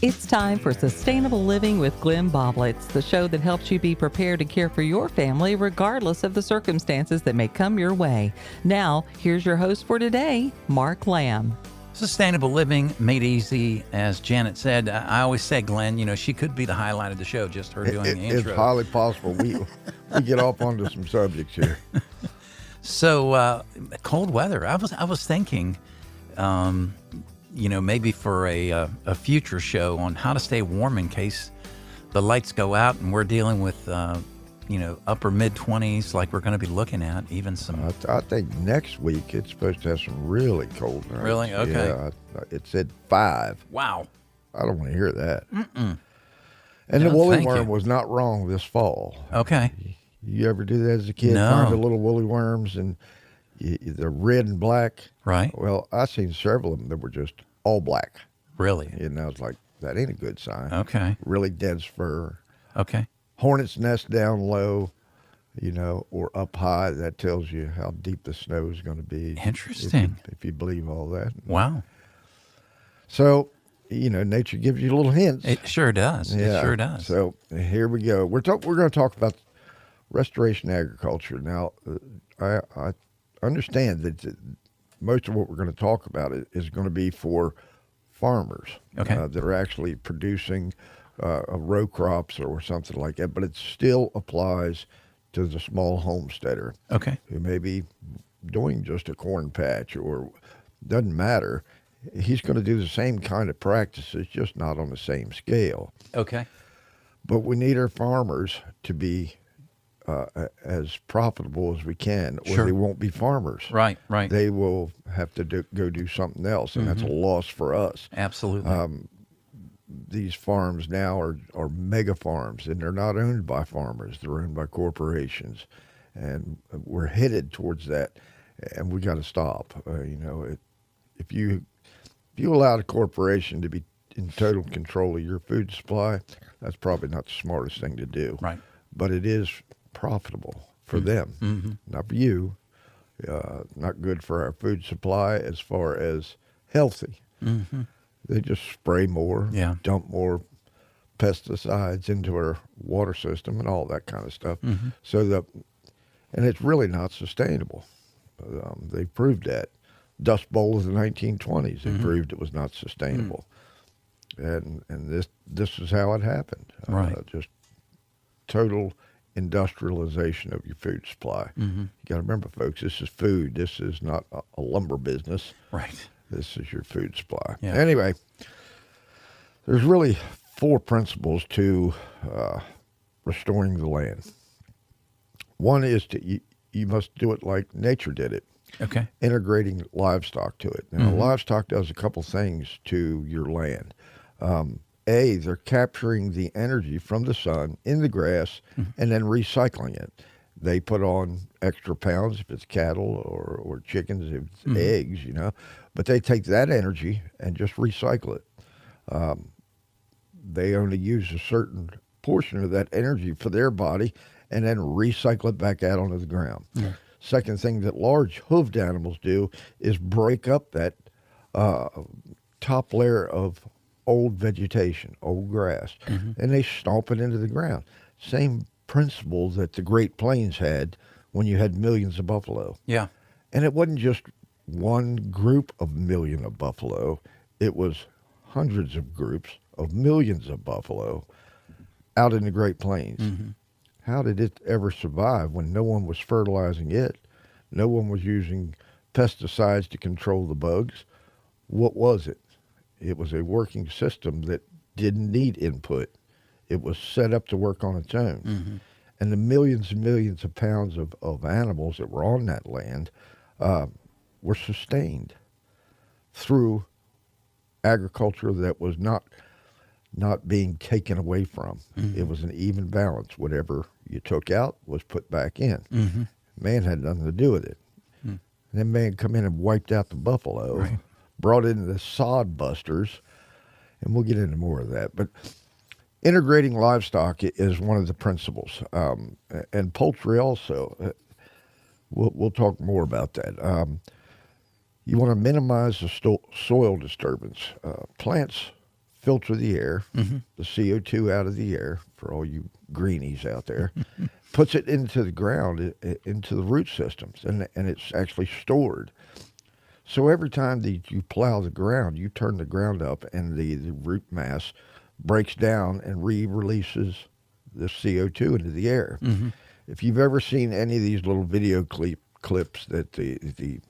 It's time for Sustainable Living with Glenn Boblitz, the show that helps you be prepared to care for your family regardless of the circumstances that may come your way. Now, here's your host for today, Mark Lamb. Sustainable Living Made Easy, as Janet said. I always say, Glenn, she could be the highlight of the show, just her doing the intro. It's highly possible. We get off onto some subjects here. So, cold weather. I was thinking, maybe for a future show on how to stay warm in case the lights go out and we're dealing with, upper mid-20s like we're going to be looking at, even some... I think next week it's supposed to have some really cold nights. Really? Okay. Yeah, it said 5. Wow. I don't want to hear that. Mm-mm. And No, the woolly thank worm you. was not wrong this fall. Okay. You ever do that as a kid? No. Find the little woolly worms and they're red and black? Right. Well, I seen several of them that were just all black. Really? And I was like, that ain't a good sign. Okay. Really dense fur. Okay. Hornet's nest down low, or up high. That tells you how deep the snow is going to be. Interesting. If you believe all that. Wow. So, nature gives you little hints. It sure does. Yeah. It sure does. So here we go. We're going to talk about restoration agriculture. Now, I understand that most of what we're going to talk about is going to be for farmers that are actually producing row crops or something like that, but it still applies to the small homesteader who may be doing just a corn patch or doesn't matter. He's going to do the same kind of practices, just not on the same scale. Okay. But we need our farmers to be as profitable as we can, or Sure. they won't be farmers. Right. They will have to go do something else, and that's a loss for us. Absolutely. These farms now are mega farms, and they're not owned by farmers. They're owned by corporations, and we're headed towards that, and we got to stop. If you allow a corporation to be in total control of your food supply, that's probably not the smartest thing to do. Right. But it is profitable for them, not for you. Not good for our food supply as far as healthy. Mm-hmm. They just spray more, Yeah. dump more pesticides into our water system and all that kind of stuff. And it's really not sustainable. They proved that. Dust Bowl of the 1920s, they proved it was not sustainable. And this is how it happened. Right. Just total industrialization of your food supply. You got to remember, folks, this is food. This is not a lumber business. Right. This is your food supply. Yeah. Anyway, there's really 4 principles to restoring the land. One is you must do it like nature did it, integrating livestock to it. Now, livestock does a couple things to your land. They're capturing the energy from the sun in the grass and then recycling it. They put on extra pounds if it's cattle or chickens, if it's eggs, but they take that energy and just recycle it. They only use a certain portion of that energy for their body and then recycle it back out onto the ground. Second thing that large hoofed animals do is break up that top layer of old vegetation, old grass, and they stomp it into the ground. Same principle that the Great Plains had when you had millions of buffalo. Yeah. And it wasn't just one group of million of buffalo. It was hundreds of groups of millions of buffalo out in the Great Plains. How did it ever survive when no one was fertilizing it? No one was using pesticides to control the bugs. What was it? It was a working system that didn't need input. It was set up to work on its own. And the millions and millions of pounds of animals that were on that land were sustained through agriculture that was not being taken away from. It was an even balance. Whatever you took out was put back in. Man had nothing to do with it. And then man come in and wiped out the buffalo, brought in the sod busters, and we'll get into more of that. But integrating livestock is one of the principles, and poultry also. We'll talk more about that. You want to minimize the soil disturbance. Plants filter the air, the CO2 out of the air for all you greenies out there, puts it into the ground, into the root systems, and it's actually stored. So every time that you plow the ground, you turn the ground up, and the root mass breaks down and releases the CO2 into the air. If you've ever seen any of these little video clips that the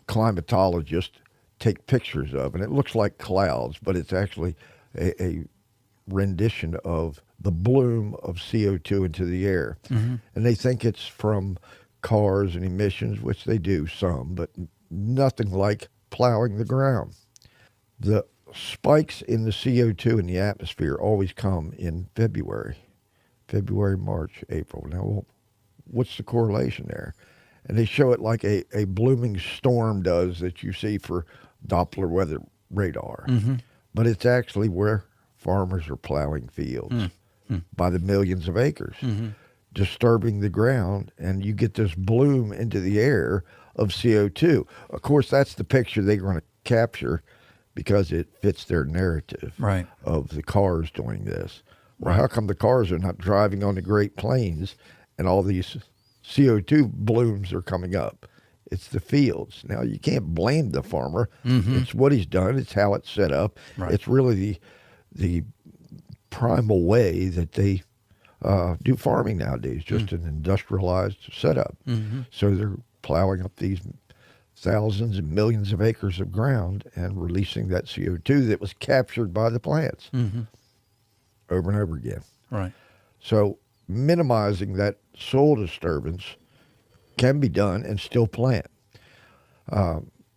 climatologists take pictures of, and it looks like clouds, but it's actually a rendition of the bloom of CO2 into the air. And they think it's from cars and emissions, which they do some, but nothing like plowing the ground. The spikes in the CO2 in the atmosphere always come in February, March, April. Now, what's the correlation there? And they show it like a blooming storm does that you see for Doppler weather radar. But it's actually where farmers are plowing fields by the millions of acres, disturbing the ground, and you get this bloom into the air of CO2. Of course, that's the picture they're going to capture because it fits their narrative of the cars doing this. Well, how come the cars are not driving on the Great Plains and all these CO2 blooms are coming up? It's the fields. Now, you can't blame the farmer. It's what he's done. It's how it's set up. It's really the primal way that they do farming nowadays, just an industrialized setup. So they're plowing up these thousands and millions of acres of ground and releasing that CO2 that was captured by the plants over and over again. So minimizing that soil disturbance can be done and still plant.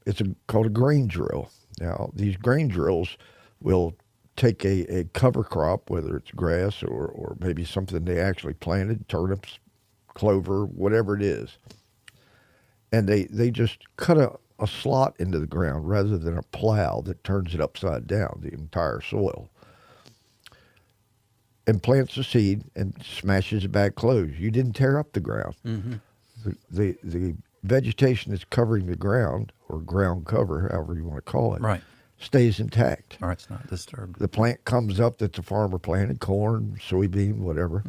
It's called a grain drill. Now, these grain drills will take a cover crop, whether it's grass or maybe something they actually planted, turnips, clover, whatever it is, and they just cut a slot into the ground rather than a plow that turns it upside down, the entire soil, and plants the seed and smashes it back closed. You didn't tear up the ground. The vegetation that's covering the ground, or ground cover, however you want to call it, stays intact. Or it's not disturbed. The plant comes up that the farmer planted, corn, soybean, whatever,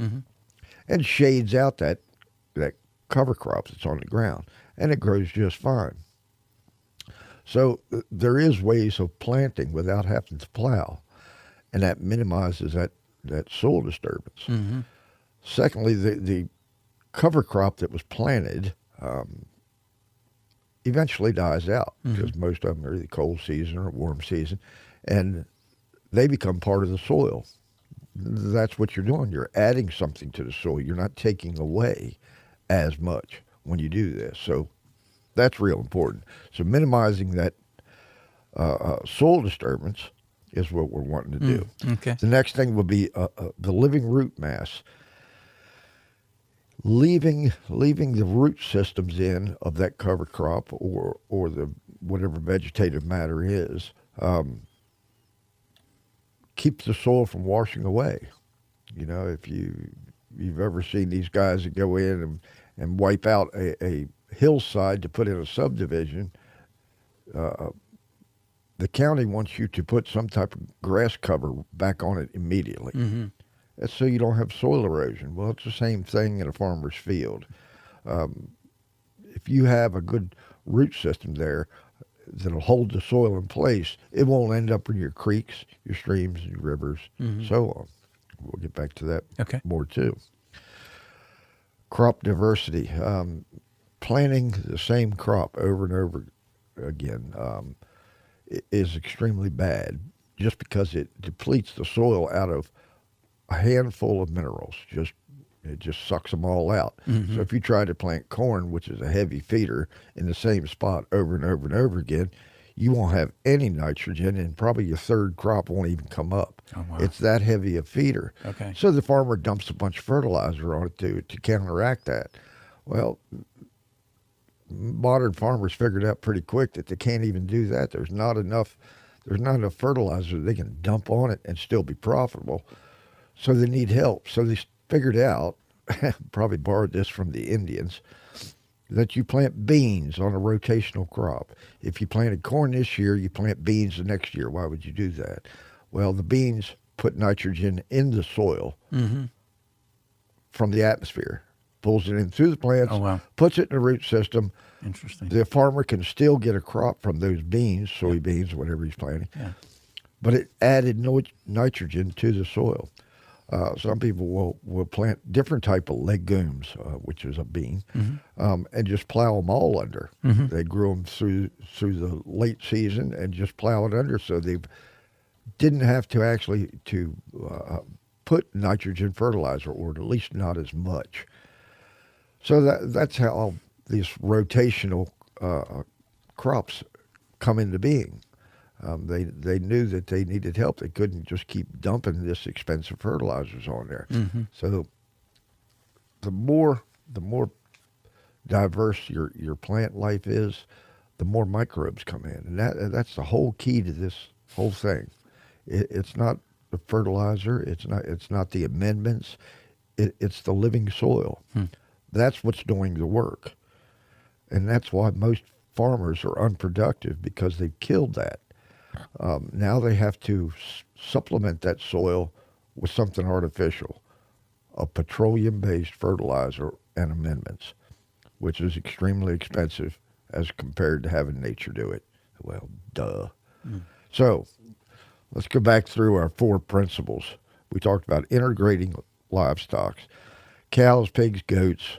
and shades out that cover crop that's on the ground, and it grows just fine. So there is ways of planting without having to plow, and that minimizes that soil disturbance. Secondly, the cover crop that was planted eventually dies out because most of them are the cold season or warm season, and they become part of the soil. That's what you're doing. You're adding something to the soil. You're not taking away as much when you do this. So that's real important. So minimizing that soil disturbance is what we're wanting to do. The next thing will be the living root mass. Leaving the root systems in of that cover crop or the whatever vegetative matter is, keeps the soil from washing away. You know, if you've ever seen these guys that go in and wipe out a hillside to put in a subdivision, the county wants you to put some type of grass cover back on it immediately. That's so you don't have soil erosion. Well, it's the same thing in a farmer's field. If you have a good root system there that'll hold the soil in place, it won't end up in your creeks, your streams, your rivers, so on. We'll get back to that more too. Crop diversity. Planting the same crop over and over again is extremely bad just because it depletes the soil out of a handful of minerals. It just sucks them all out. So if you try to plant corn, which is a heavy feeder, in the same spot over and over and over again, you won't have any nitrogen, and probably your third crop won't even come up. It's that heavy a feeder. So the farmer dumps a bunch of fertilizer on it to counteract that. Well, modern farmers figured out pretty quick that they can't even do that. There's not enough fertilizer they can dump on it and still be profitable. So they need help. So they figured out, probably borrowed this from the Indians, that you plant beans on a rotational crop. If you planted corn this year, you plant beans the next year. Why would you do that? Well, the beans put nitrogen in the soil from the atmosphere, pulls it in through the plants, Oh, wow. puts it in the root system. Interesting. The farmer can still get a crop from those beans, soybeans, whatever he's planting, but it added nitrogen to the soil. Some people will plant different type of legumes, which is a bean, and just plow them all under. They grew them through the late season and just plow it under, so they didn't have to actually put nitrogen fertilizer, or at least not as much. So that's how these rotational crops come into being. They knew that they needed help. They couldn't just keep dumping this expensive fertilizers on there. So the more diverse your plant life is, the more microbes come in, and that's the whole key to this whole thing. It's not the fertilizer. It's not the amendments. It's the living soil. That's what's doing the work, and that's why most farmers are unproductive, because they've killed that. Now they have to supplement that soil with something artificial, a petroleum-based fertilizer and amendments, which is extremely expensive as compared to having nature do it. Well, duh. So let's go back through our 4 principles. We talked about integrating livestock, cows, pigs, goats.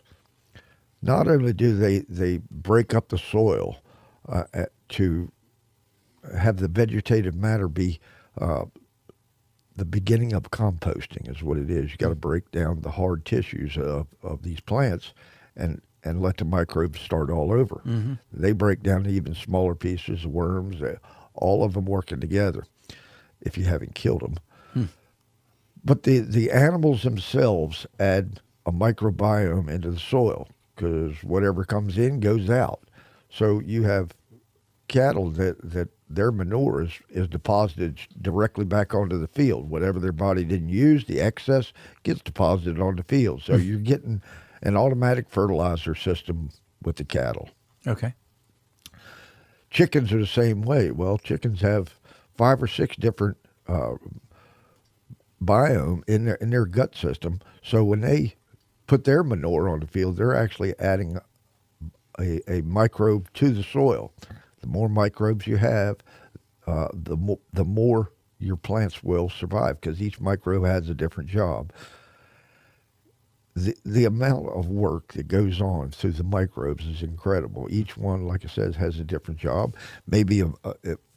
Not only do they break up the soil to have the vegetative matter be the beginning of composting, is what it is. You got to break down the hard tissues of these plants and let the microbes start all over. They break down to even smaller pieces, worms, all of them working together, if you haven't killed them. But the animals themselves add a microbiome into the soil, because whatever comes in goes out. So you have cattle that their manure is deposited directly back onto the field. Whatever their body didn't use, the excess gets deposited on the field. So you're getting an automatic fertilizer system with the cattle. Okay. Chickens are the same way. Well, chickens have 5 or 6 different biome in their gut system. So when they put their manure on the field, they're actually adding a microbe to the soil. The more microbes you have, the more your plants will survive, because each microbe has a different job. The amount of work that goes on through the microbes is incredible. Each one, like I said, has a different job. Maybe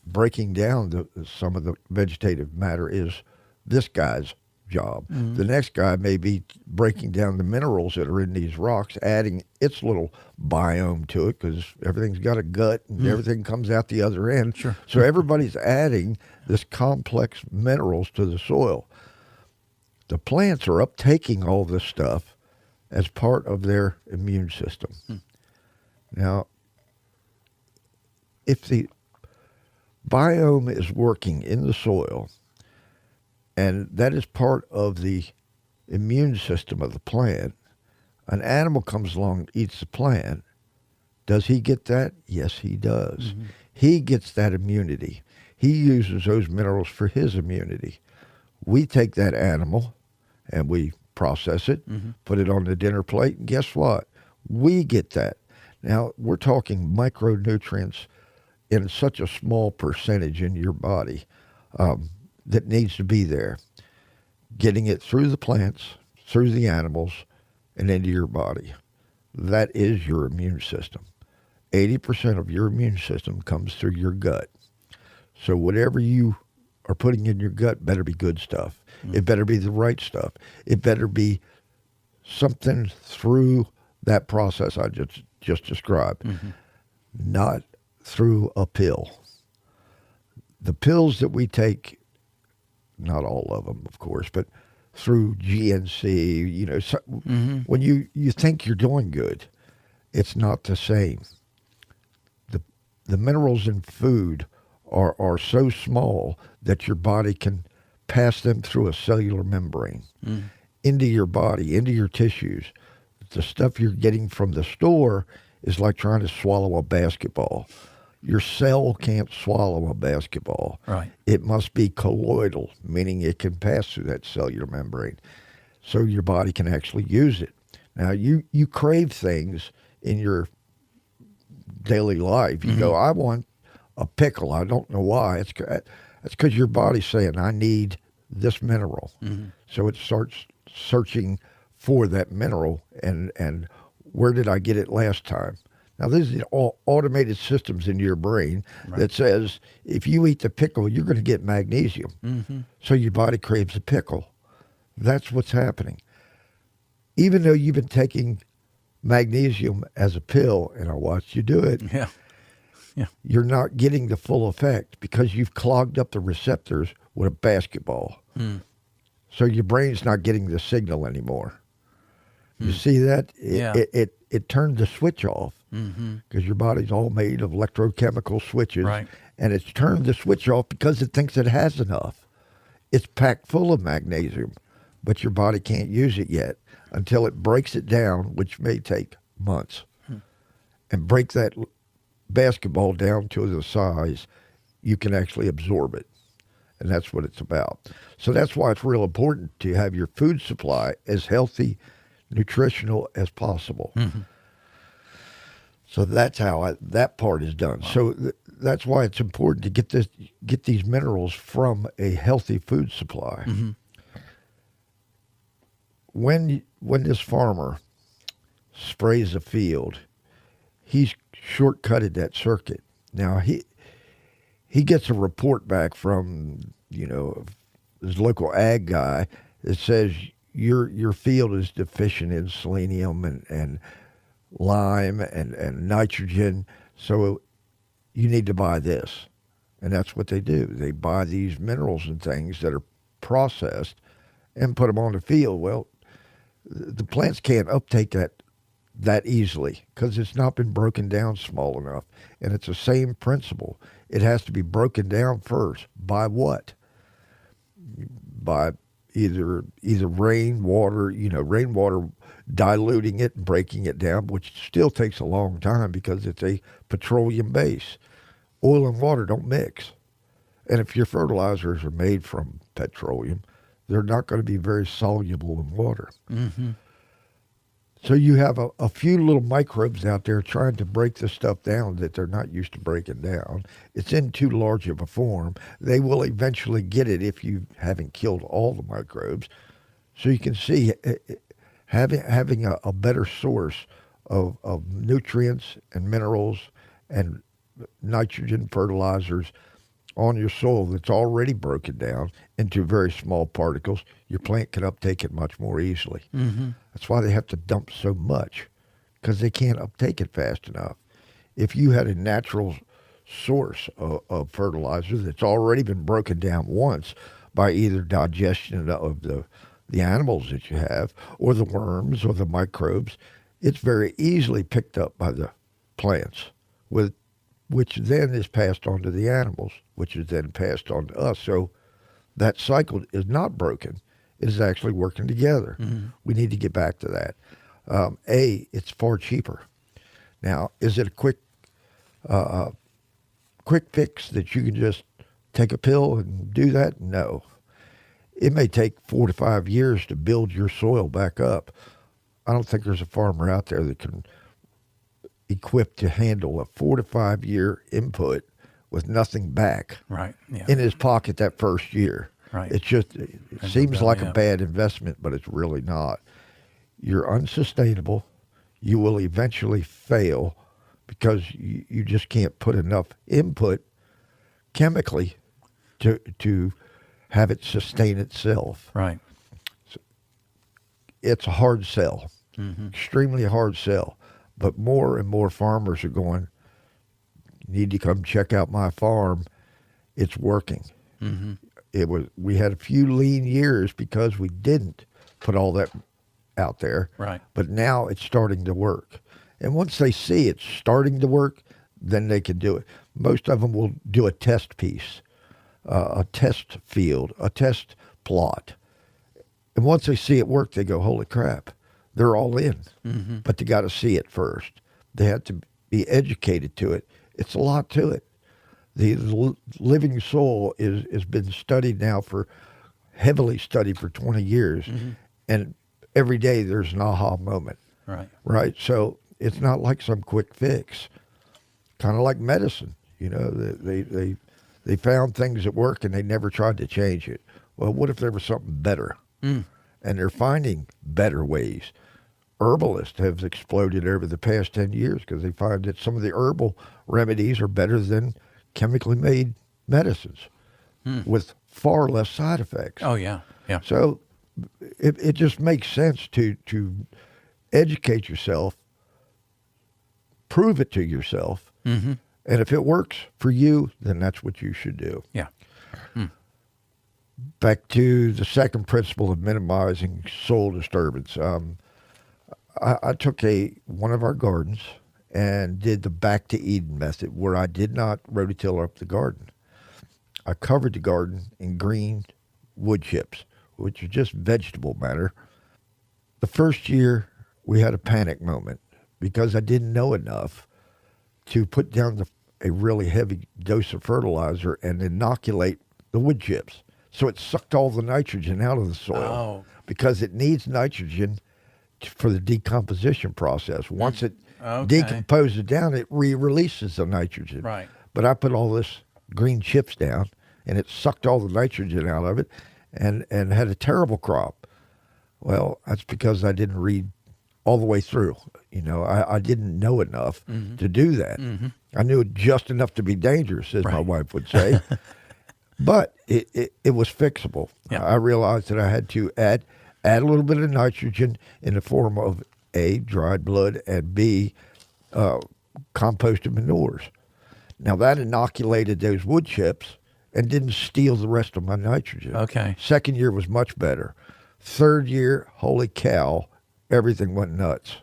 breaking down some of the vegetative matter is this guy's job. The next guy may be breaking down the minerals that are in these rocks, adding its little biome to it, because everything's got a gut and everything comes out the other end. Sure. So everybody's adding this complex minerals to the soil. The plants are uptaking all this stuff as part of their immune system. Now, if the biome is working in the soil, and that is part of the immune system of the plant, an animal comes along and eats the plant. Does he get that? Yes, he does. He gets that immunity. He uses those minerals for his immunity. We take that animal and we process it, put it on the dinner plate, and guess what? We get that. Now, we're talking micronutrients in such a small percentage in your body that needs to be there. Getting it through the plants, through the animals, and into your body. That is your immune system. 80% of your immune system comes through your gut. So whatever you are putting in your gut better be good stuff. It better be the right stuff. It better be something through that process I just described, not through a pill. The pills that we take, not all of them, of course, but through GNC, you know, when you think you're doing good, it's not the same. The minerals in food are so small that your body can pass them through a cellular membrane into your body, into your tissues. The stuff you're getting from the store is like trying to swallow a basketball. Your cell can't swallow a basketball. Right. It must be colloidal, meaning it can pass through that cellular membrane, so your body can actually use it. Now, you crave things in your daily life. You go, I want a pickle. I don't know why. It's because your body's saying, I need this mineral. So it starts searching for that mineral and where did I get it last time? Now, this is all automated systems in your brain that says if you eat the pickle, you're going to get magnesium. So your body craves a pickle. That's what's happening. Even though you've been taking magnesium as a pill, and I watched you do it, you're not getting the full effect because you've clogged up the receptors with a basketball. So your brain's not getting the signal anymore. You see that? It turned the switch off because your body's all made of electrochemical switches. Right. And it's turned the switch off because it thinks it has enough. It's packed full of magnesium, but your body can't use it yet until it breaks it down, which may take months, and break that basketball down to the size you can actually absorb it. And that's what it's about. So that's why it's real important to have your food supply as healthy, nutritional as possible. So that's how that part is done. Wow. So that's why it's important to get these minerals from a healthy food supply. When this farmer sprays a field, he's shortcutted that circuit. Now he gets a report back from his local ag guy that says your field is deficient in selenium and lime and nitrogen, so you need to buy this. And that's what they do. They buy these minerals and things that are processed and put them on the field. Well, the plants can't uptake that easily because it's not been broken down small enough. And it's the same principle. It has to be broken down first. By what? By either rainwater diluting it and breaking it down, which still takes a long time because it's a petroleum base. Oil and water don't mix. And if your fertilizers are made from petroleum, they're not going to be very soluble in water. So you have a few little microbes out there trying to break this stuff down that they're not used to breaking down. It's in too large of a form. They will eventually get it if you haven't killed all the microbes. So you can see having a better source of nutrients and minerals and nitrogen fertilizers on your soil that's already broken down into very small particles, your plant can uptake it much more easily. That's why they have to dump so much, because they can't uptake it fast enough. If you had a natural source of fertilizer that's already been broken down once by either digestion of the animals that you have, or the worms or the microbes, it's very easily picked up by the plants, which then is passed on to the animals, which is then passed on to us. So that cycle is not broken. It is actually working together. We need to get back to that. It's far cheaper. Now, is it a quick fix that you can just take a pill and do that? No. It may take 4 to 5 years to build your soil back up. I don't think there's a farmer out there that can equipped to handle a 4 to 5 year input with nothing back in his pocket that first year. It's just, it seems like a bad investment, but it's really not. You're unsustainable. You will eventually fail because you just can't put enough input chemically to have it sustain itself. So it's a hard sell, extremely hard sell. But more and more farmers are going, you need to come check out my farm. It's working. We had a few lean years because we didn't put all that out there. But now it's starting to work. And once they see it's starting to work, then they can do it. Most of them will do a test piece, a test field, a test plot. And once they see it work, they go, holy crap. They're all in, but they got to see it first. They have to be educated to it, It's a lot to it. The living soil has been studied now heavily studied for 20 years, and every day there's an aha moment. Right. Right. So it's not like some quick fix. Kind of like medicine. You know, they found things that work and they never tried to change it. Well, what if there was something better? And they're finding better ways. Herbalists have exploded over the past 10 years because they find that some of the herbal remedies are better than chemically made medicines with far less side effects. Oh, yeah. Yeah. So it just makes sense to educate yourself, prove it to yourself, and if it works for you, then that's what you should do. Yeah. Back to the second principle of minimizing soil disturbance. I took one of our gardens and did the back to Eden method, where I did not rototill up the garden. I covered the garden in green wood chips, which are just vegetable matter. The first year, we had a panic moment because I didn't know enough to put down a really heavy dose of fertilizer and inoculate the wood chips. So it sucked all the nitrogen out of the soil because it needs nitrogen for the decomposition process. Once it decomposes down, it releases the nitrogen. Right. But I put all this green chips down, and it sucked all the nitrogen out of it and had a terrible crop. Well, that's because I didn't read all the way through. You know, I didn't know enough to do that. I knew just enough to be dangerous, as my wife would say. But it was fixable. Yeah. I realized that I had to add a little bit of nitrogen in the form of A, dried blood, and B, composted manures. Now that inoculated those wood chips and didn't steal the rest of my nitrogen. Okay. Second year was much better. Third year, holy cow, everything went nuts.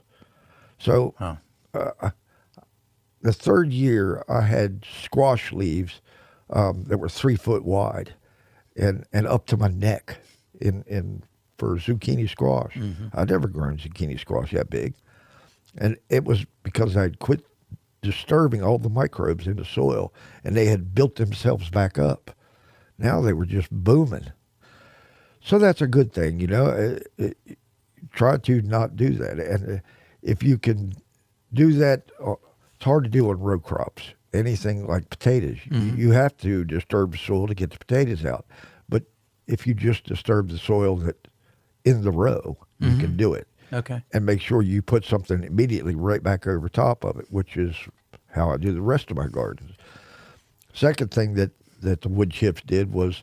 So the third year, I had squash leaves that were 3 foot wide and up to my neck for zucchini squash. I'd never grown zucchini squash that big. And it was because I'd quit disturbing all the microbes in the soil, and they had built themselves back up. Now they were just booming. So that's a good thing, you know. Try to not do that. And if you can do that, it's hard to do on row crops. Anything like potatoes, you have to disturb the soil to get the potatoes out. But if you just disturb the soil that in the row, you can do it. Okay. And make sure you put something immediately right back over top of it, which is how I do the rest of my gardens. Second thing that the wood chips did was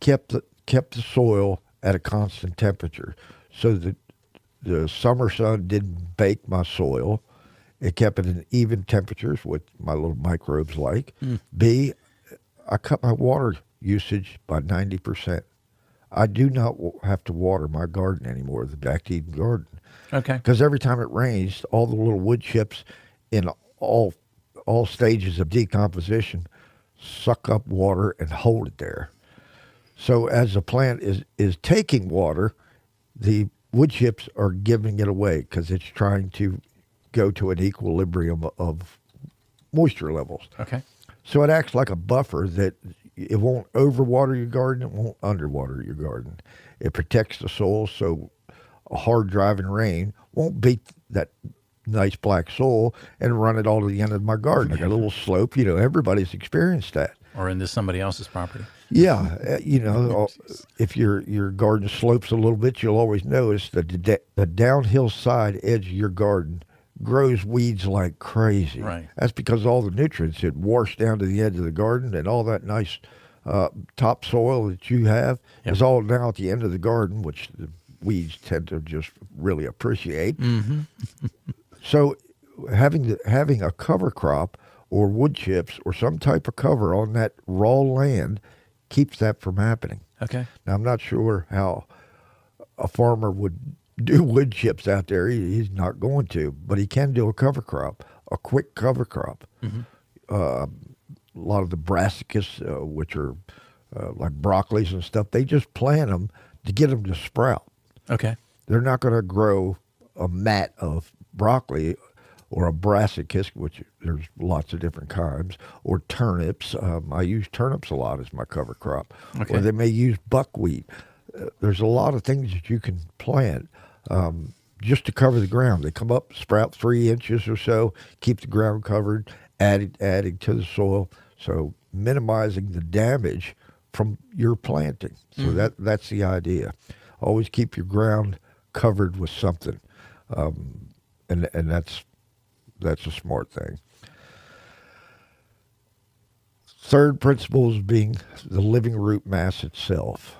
kept the soil at a constant temperature, so that the summer sun didn't bake my soil. It kept it in even temperatures, what my little microbes like. B, I cut my water usage by 90%. I do not have to water my garden anymore, the Back to Eden garden. Okay. Because every time it rains, all the little wood chips in all stages of decomposition suck up water and hold it there. So as the plant is taking water, the wood chips are giving it away because it's trying to go to an equilibrium of moisture levels. Okay. So it acts like a buffer that it won't overwater your garden, it won't underwater your garden. It protects the soil so a hard driving rain won't beat that nice black soil and run it all to the end of my garden. I got a little slope, you know, everybody's experienced that. Or into somebody else's property. Yeah, you know, if your garden slopes a little bit, you'll always notice that the downhill side edge of your garden grows weeds like crazy. Right. That's because all the nutrients had washed down to the edge of the garden, and all that nice topsoil that you have is all now at the end of the garden, which the weeds tend to just really appreciate. So having a cover crop or wood chips or some type of cover on that raw land keeps that from happening. Okay. Now, I'm not sure how a farmer would do wood chips out there. He's not going to, but he can do a cover crop, a quick cover crop. A lot of the brassicas, which are like broccolis and stuff, they just plant them to get them to sprout. Okay. They're not going to grow a mat of broccoli or a brassicas, which there's lots of different kinds, or turnips. I use turnips a lot as my cover crop. Okay. Or they may use buckwheat. There's a lot of things that you can plant just to cover the ground. They come up, sprout 3 inches or so, keep the ground covered, adding to the soil, so minimizing the damage from your planting. So that's the idea. Always keep your ground covered with something, and that's a smart thing. Third principle is being the living root mass itself.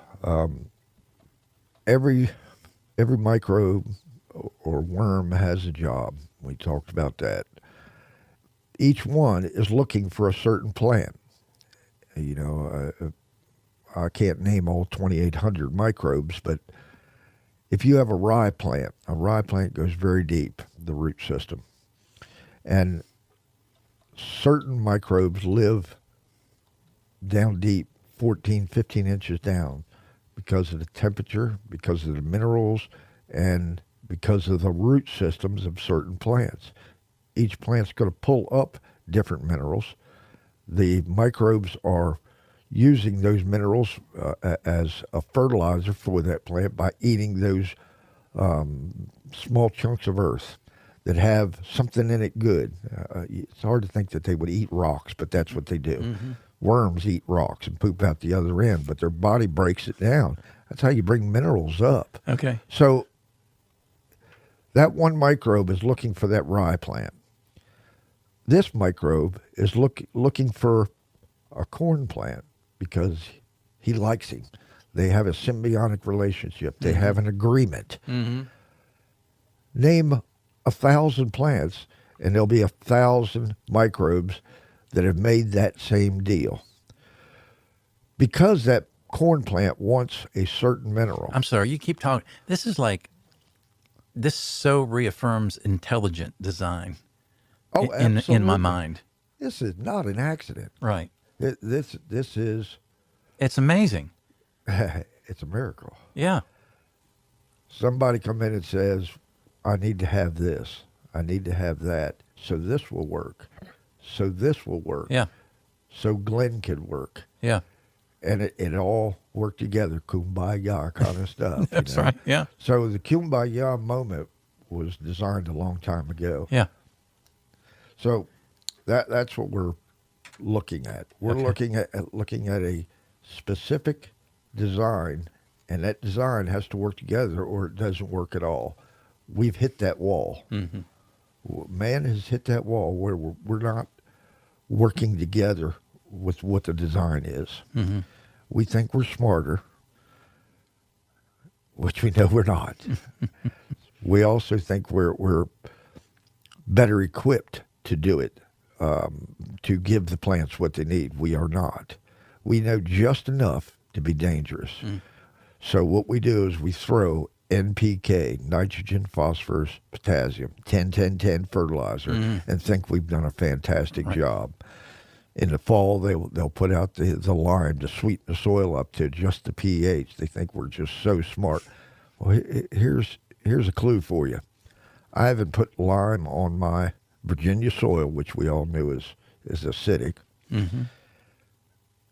Every microbe or worm has a job. We talked about that. Each one is looking for a certain plant. You know, I can't name all 2,800 microbes, but if you have a rye plant goes very deep, the root system. And certain microbes live down deep, 14, 15 inches down, because of the temperature, because of the minerals, and because of the root systems of certain plants. Each plant's going to pull up different minerals. The microbes are using those minerals as a fertilizer for that plant by eating those small chunks of earth that have something in it good. It's hard to think that they would eat rocks, but that's what they do. Mm-hmm. Worms eat rocks and poop out the other end, but their body breaks it down. That's how you bring minerals up. Okay. So that one microbe is looking for that rye plant. This microbe is looking for a corn plant because he likes him. They have a symbiotic relationship. They have an agreement. Mm-hmm. Name 1,000 plants, and there'll be 1,000 microbes that have made that same deal. Because that corn plant wants a certain mineral. I'm sorry, you keep talking. This so reaffirms intelligent design in my mind. This is not an accident. Right. This is... It's amazing. It's a miracle. Yeah. Somebody come in and says, I need to have this. I need to have that. So this will work. So this will work. Yeah. So Glenn can work. Yeah. And it all worked together, kumbaya kind of stuff. That's right, yeah. So the kumbaya moment was designed a long time ago. Yeah. So that's what we're looking at. We're looking at a specific design, and that design has to work together or it doesn't work at all. We've hit that wall. Mm-hmm. Man has hit that wall where we're not working together with what the design is. Mm-hmm. We think we're smarter, which we know we're not. We also think we're better equipped to do it, to give the plants what they need. We are not. We know just enough to be dangerous. Mm. So what we do is we throw NPK, nitrogen, phosphorus, potassium, 10-10-10 fertilizer, and think we've done a fantastic job. In the fall, they'll put out the lime to sweeten the soil up to adjust the pH. They think we're just so smart. Well, here's a clue for you. I haven't put lime on my Virginia soil, which we all knew is acidic,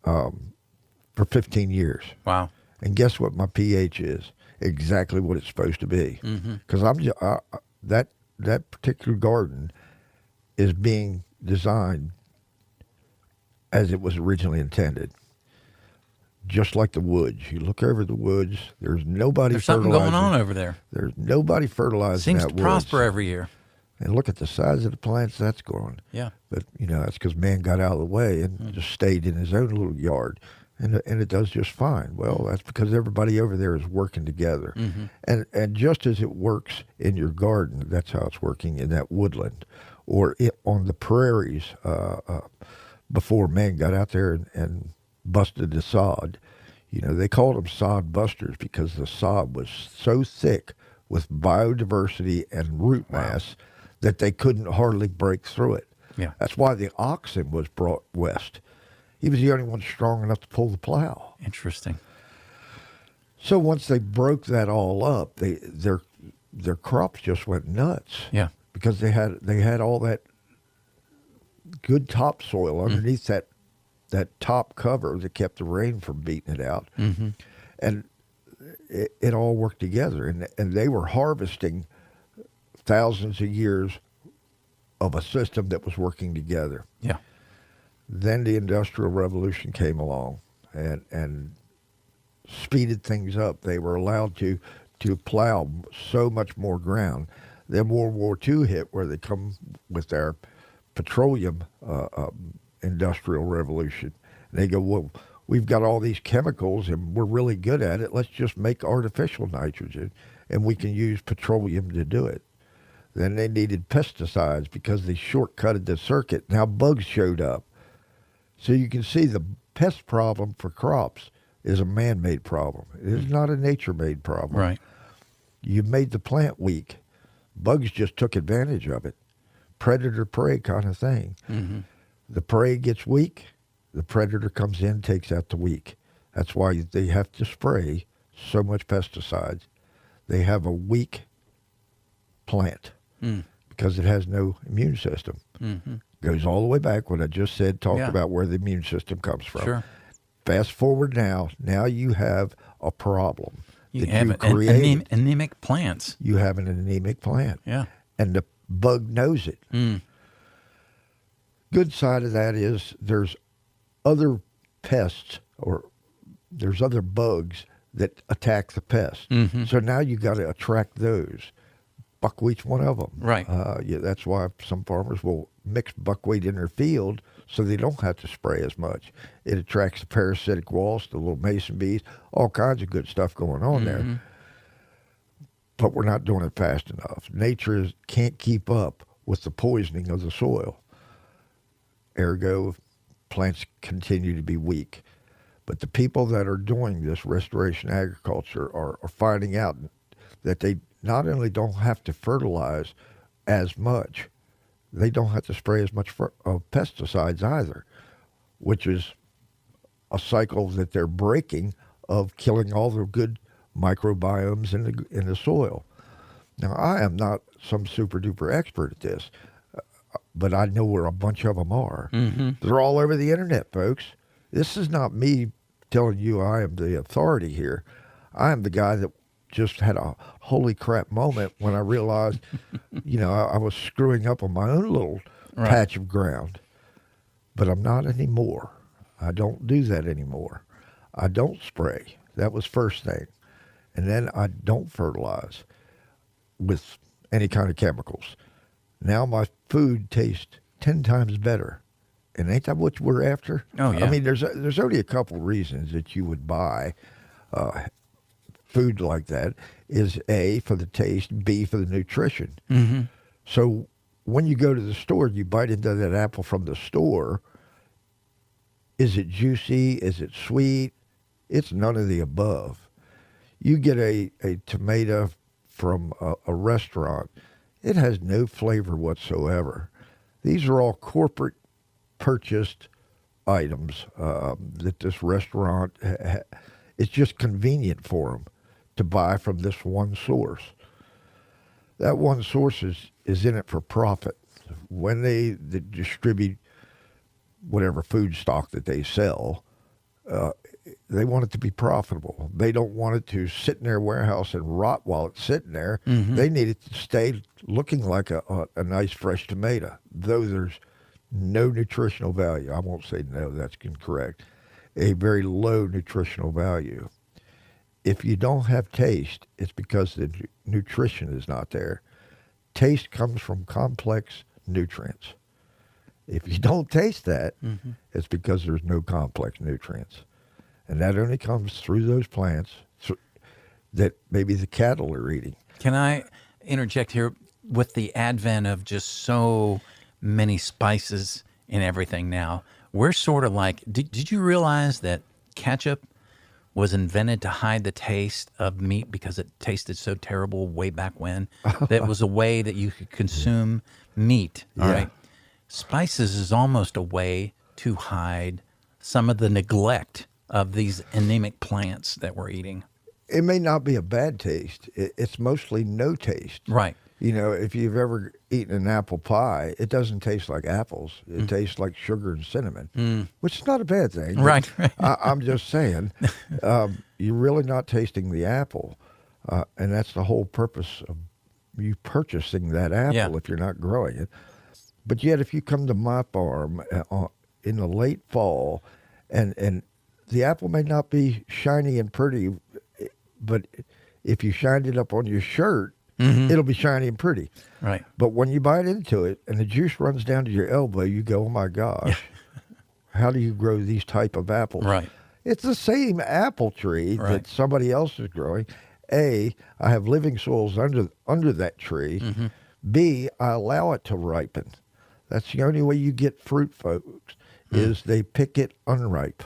for 15 years. Wow. And guess what my pH is? Exactly what it's supposed to be. Because that particular garden is being designed as it was originally intended. Just like the woods. You look over the woods, there's nobody fertilizing. There's something going on over there. There's nobody fertilizing Seems that to woods. prosper every year. And look at the size of the plants that's growing. Yeah. But, that's because man got out of the way and just stayed in his own little yard. And it does just fine. Well, that's because everybody over there is working together. Mm-hmm. And just as it works in your garden, that's how it's working in that woodland. Or on the prairies, before man got out there and busted the sod. They called them sod busters because the sod was so thick with biodiversity and root mass that they couldn't hardly break through it. Yeah. That's why the oxen was brought west. He was the only one strong enough to pull the plow. Interesting. So once they broke that all up, their crops just went nuts. Yeah. because they had all that good topsoil underneath that top cover that kept the rain from beating it out, and it all worked together. And they were harvesting thousands of years of a system that was working together. Yeah. Then the Industrial Revolution came along and speeded things up. They were allowed to plow so much more ground. Then World War II hit, where they come with their petroleum industrial revolution. And they go, well, we've got all these chemicals and we're really good at it. Let's just make artificial nitrogen, and we can use petroleum to do it. Then they needed pesticides because they shortcutted the circuit. Now bugs showed up. So you can see the pest problem for crops is a man-made problem. It is not a nature-made problem. Right. You made the plant weak. Bugs just took advantage of it. Predator-prey kind of thing. The prey gets weak, the predator comes in, takes out the weak. That's why they have to spray so much pesticides. They have a weak plant because it has no immune system. Goes all the way back what I just said, talked about where the immune system comes from. Sure. Fast forward now you have a problem. You have anemic plants. You have an anemic plant. Yeah. And the bug knows it. Good side of that is there's other pests, or there's other bugs that attack the pest. So now you got to attract those. Buckwheat's one of them. Right. That's why some farmers will mix buckwheat in their field so they don't have to spray as much. It attracts the parasitic wasps, the little mason bees, all kinds of good stuff going on there. But we're not doing it fast enough. Nature can't keep up with the poisoning of the soil. Ergo, plants continue to be weak. But the people that are doing this restoration agriculture are finding out that they not only don't have to fertilize as much, they don't have to spray as much of pesticides either, which is a cycle that they're breaking of killing all the good microbiomes in the soil. Now, I am not some super duper expert at this, but I know where a bunch of them are. They're all over the internet, folks. This is not me telling you I am the authority here. I am the guy that just had a holy crap moment when I realized, I was screwing up on my own little patch of ground. But I'm not anymore. I don't do that anymore. I don't spray. That was first thing. And then I don't fertilize with any kind of chemicals. Now my food tastes 10 times better. And ain't that what we're after? Oh, yeah. I mean, there's only a couple reasons that you would buy food like that. Is A, for the taste, B, for the nutrition. So when you go to the store, you bite into that apple from the store. Is it juicy? Is it sweet? It's none of the above. You get a tomato from a restaurant. It has no flavor whatsoever. These are all corporate purchased items that this restaurant, it's just convenient for them to buy from this one source. That one source is in it for profit. When they distribute whatever food stock that they sell, they want it to be profitable. They don't want it to sit in their warehouse and rot while it's sitting there. They need it to stay looking like a nice fresh tomato, though there's no nutritional value. I won't say no, that's incorrect. A very low nutritional value. If you don't have taste, it's because the nutrition is not there. Taste comes from complex nutrients. If you don't taste that, it's because there's no complex nutrients. And that only comes through those plants that maybe the cattle are eating. Can I interject here? With the advent of just so many spices in everything now, we're sort of like, did you realize that ketchup was invented to hide the taste of meat because it tasted so terrible way back when? That was a way that you could consume meat, all right? Spices is almost a way to hide some of the neglect of these anemic plants that we're eating. It may not be a bad taste. It's mostly no taste. Right. if you've ever eaten an apple pie, it doesn't taste like apples. It tastes like sugar and cinnamon, which is not a bad thing. Right. I'm just saying, you're really not tasting the apple. And that's the whole purpose of you purchasing that apple if you're not growing it. But yet, if you come to my farm in the late fall, and the apple may not be shiny and pretty, but if you shined it up on your shirt, it'll be shiny and pretty. Right. But when you bite into it and the juice runs down to your elbow, you go, oh my gosh, how do you grow these type of apples? Right. It's the same apple tree that somebody else is growing. A, I have living soils under that tree. B, I allow it to ripen. That's the only way you get fruit, folks, is they pick it unripe.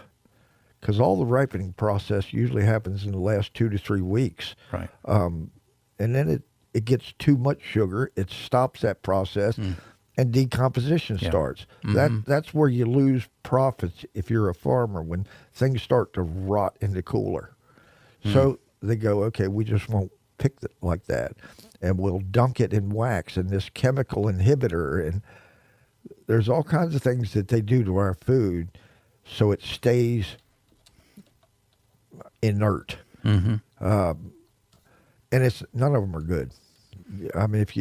Because all the ripening process usually happens in the last 2 to 3 weeks. Right. And then it gets too much sugar. It stops that process, and decomposition starts. That's where you lose profits if you're a farmer, when things start to rot in the cooler. So they go, okay, we just won't pick it like that, and we'll dunk it in wax and this chemical inhibitor, and there's all kinds of things that they do to our food so it stays inert. And it's none of them are good. I mean, if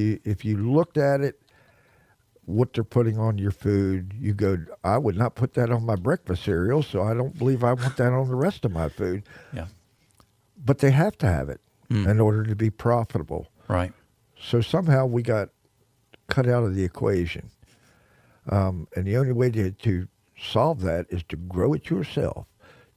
you looked at it, what they're putting on your food, you go, I would not put that on my breakfast cereal, so I don't believe I want that on the rest of my food. Yeah. But they have to have it in order to be profitable. Right. So somehow we got cut out of the equation. And the only way to solve that is to grow it yourself,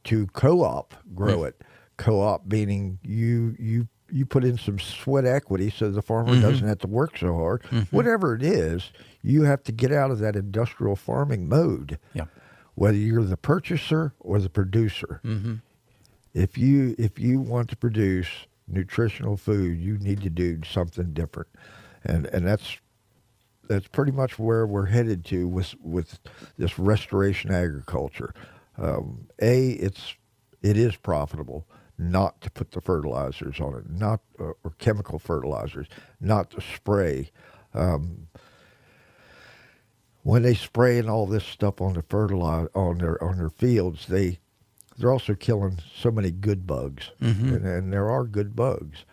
to co-op grow it. Co-op meaning you put in some sweat equity so the farmer doesn't have to work so hard. Whatever it is, you have to get out of that industrial farming mode. Yeah. Whether you're the purchaser or the producer. If you want to produce nutritional food, you need to do something different. And that's pretty much where we're headed to with this restoration agriculture. It is profitable not to put the fertilizers on it, not or chemical fertilizers, not to spray. When they spray and all this stuff on the fertilizer on their fields, they're also killing so many good bugs, and there are good bugs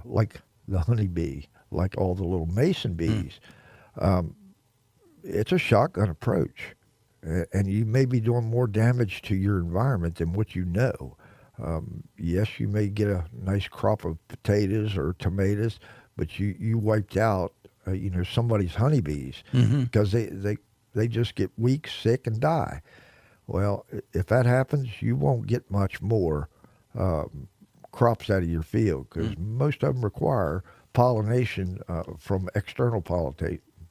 like the honeybee, like all the little mason bees. It's a shotgun approach, and you may be doing more damage to your environment than what you know. Yes, you may get a nice crop of potatoes or tomatoes, but you wiped out, somebody's honeybees because they just get weak, sick, and die. Well, if that happens, you won't get much more crops out of your field because most of them require pollination from external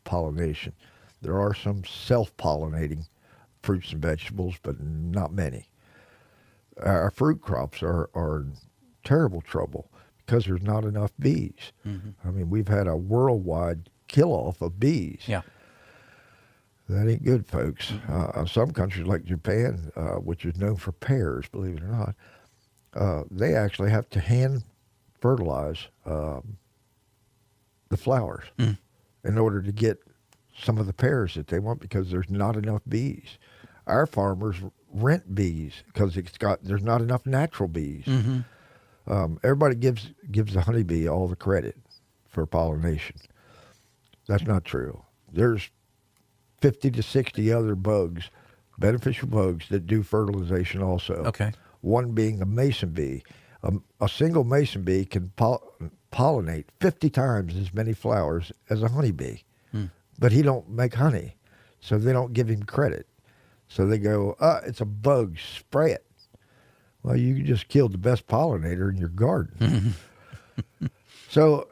pollination. There are some self-pollinating fruits and vegetables, but not many. Our fruit crops are in terrible trouble because there's not enough bees. I mean, we've had a worldwide kill-off of bees. Yeah. That ain't good, folks. Some countries like Japan, which is known for pears, believe it or not, they actually have to hand fertilize the flowers in order to get some of the pears that they want because there's not enough bees. Our farmers rent bees because there's not enough natural bees. Everybody gives the honeybee all the credit for pollination. That's not true. There's 50 to 60 other bugs, beneficial bugs, that do fertilization also. Okay. One being the mason bee. A single mason bee can pollinate 50 times as many flowers as a honeybee, but he don't make honey, so they don't give him credit. So they go, it's a bug, spray it. Well, you just killed the best pollinator in your garden. So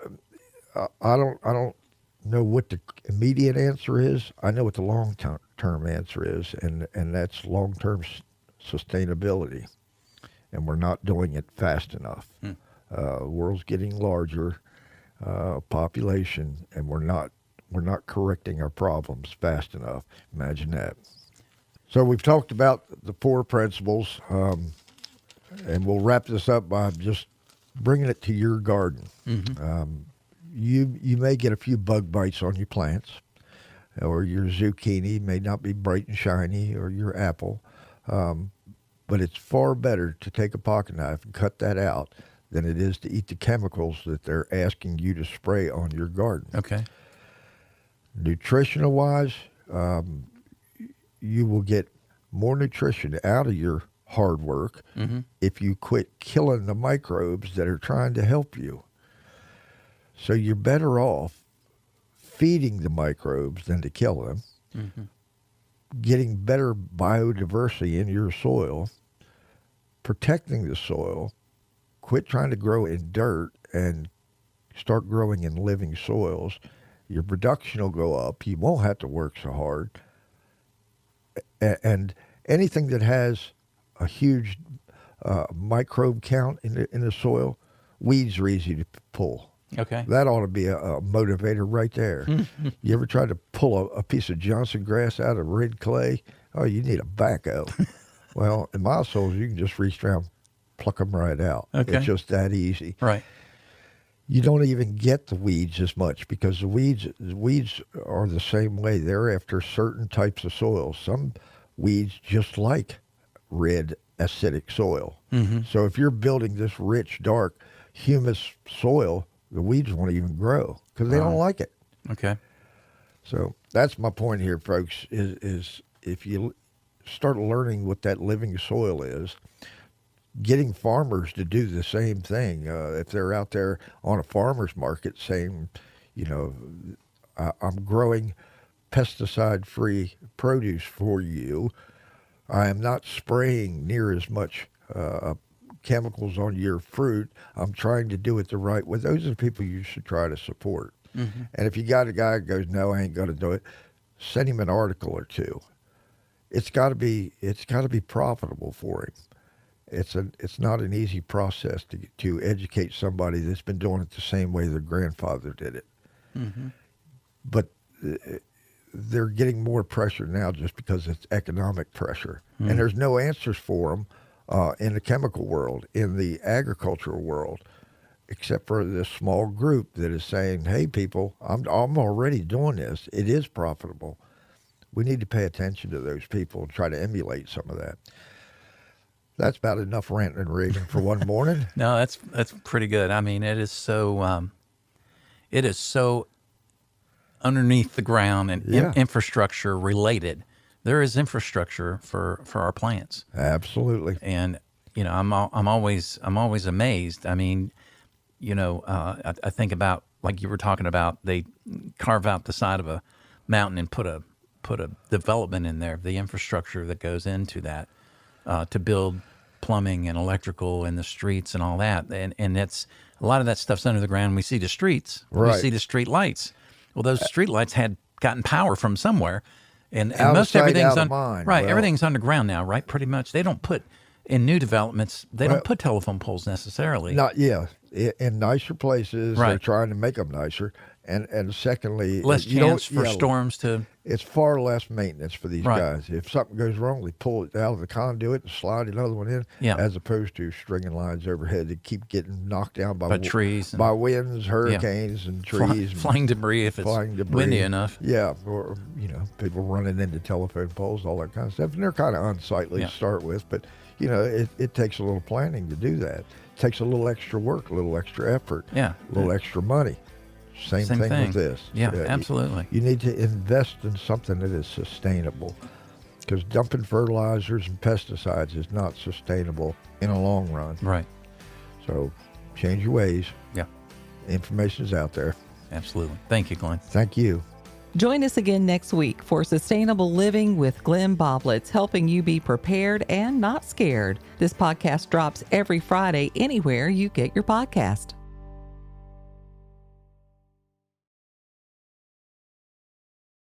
I don't know what the immediate answer is. I know what the long-term answer is, and that's long-term sustainability. And we're not doing it fast enough. The world's getting larger, population, and we're not correcting our problems fast enough. Imagine that. So we've talked about the 4 principles, and we'll wrap this up by just bringing it to your garden. you may get a few bug bites on your plants, or your zucchini may not be bright and shiny, or your apple. But it's far better to take a pocket knife and cut that out than it is to eat the chemicals that they're asking you to spray on your garden. Okay. Nutritional wise, you will get more nutrition out of your hard work if you quit killing the microbes that are trying to help you. So you're better off feeding the microbes than to kill them, getting better biodiversity in your soil, protecting the soil, quit trying to grow in dirt and start growing in living soils. Your production will go up. You won't have to work so hard. And anything that has a huge microbe count in the soil, weeds are easy to pull. Okay. That ought to be a motivator right there. You ever tried to pull a piece of Johnson grass out of red clay? Oh, you need a backhoe. Well, in my soils, you can just reach around, pluck them right out. Okay. It's just that easy. Right. You don't even get the weeds as much because the weeds are the same way. They're after certain types of soil. Some weeds just like red acidic soil. So if you're building this rich, dark, humus soil, the weeds won't even grow because they don't like it. Okay. So that's my point here, folks, is if you start learning what that living soil is, getting farmers to do the same thing. If they're out there on a farmer's market saying, I'm growing pesticide-free produce for you. I am not spraying near as much chemicals on your fruit. I'm trying to do it the right way. Those are the people you should try to support. And if you got a guy that goes, no, I ain't going to do it, send him an article or two. It's got to be profitable for him. It's not an easy process to educate somebody that's been doing it the same way their grandfather did it. But they're getting more pressure now just because it's economic pressure. And there's no answers for them in the chemical world, in the agricultural world, except for this small group that is saying, hey, people, I'm already doing this. It is profitable. We need to pay attention to those people and try to emulate some of that. That's about enough ranting and raving for one morning. No, that's pretty good. I mean, it is so underneath the ground and infrastructure related. There is infrastructure for our plants. Absolutely. And I'm always amazed. I mean, I think about, like you were talking about, they carve out the side of a mountain and put a development in there, the infrastructure that goes into that to build plumbing and electrical in the streets and all that. And that's a lot of that stuff's under the ground. We see the streets. Right. We see the street lights. Well, those street lights had gotten power from somewhere. And Out of most sight, everything's out of mind. right. Well, Everything's underground now, right? Pretty much. They don't put in new developments. They don't put telephone poles necessarily. In nicer places, Right. they're trying to make them nicer. And secondly, Less chance for storms to. It's far less maintenance for these Right. guys. If something goes wrong, they pull it out of the conduit and slide another one in, Yeah. as opposed to stringing lines overhead that keep getting knocked down by trees and- by winds, hurricanes, and trees, and Flying debris if it's flying debris. windy enough. Yeah, or people running into telephone poles, all that kind of stuff. And they're kind of unsightly Yeah. to start with, but it takes a little planning to do that. It takes a little extra work, a little extra effort, Yeah. a little extra money. Same thing with this. Yeah, you- absolutely. You need to invest in something that is sustainable, because dumping fertilizers and pesticides is not sustainable in a long run. Right. So change your ways. Yeah, Information's out there. absolutely. Thank you, Glenn. Thank you. Join us again next week for Sustainable Living with Glenn Boblitz, helping you be prepared and not scared. This podcast drops every Friday anywhere you get your podcast.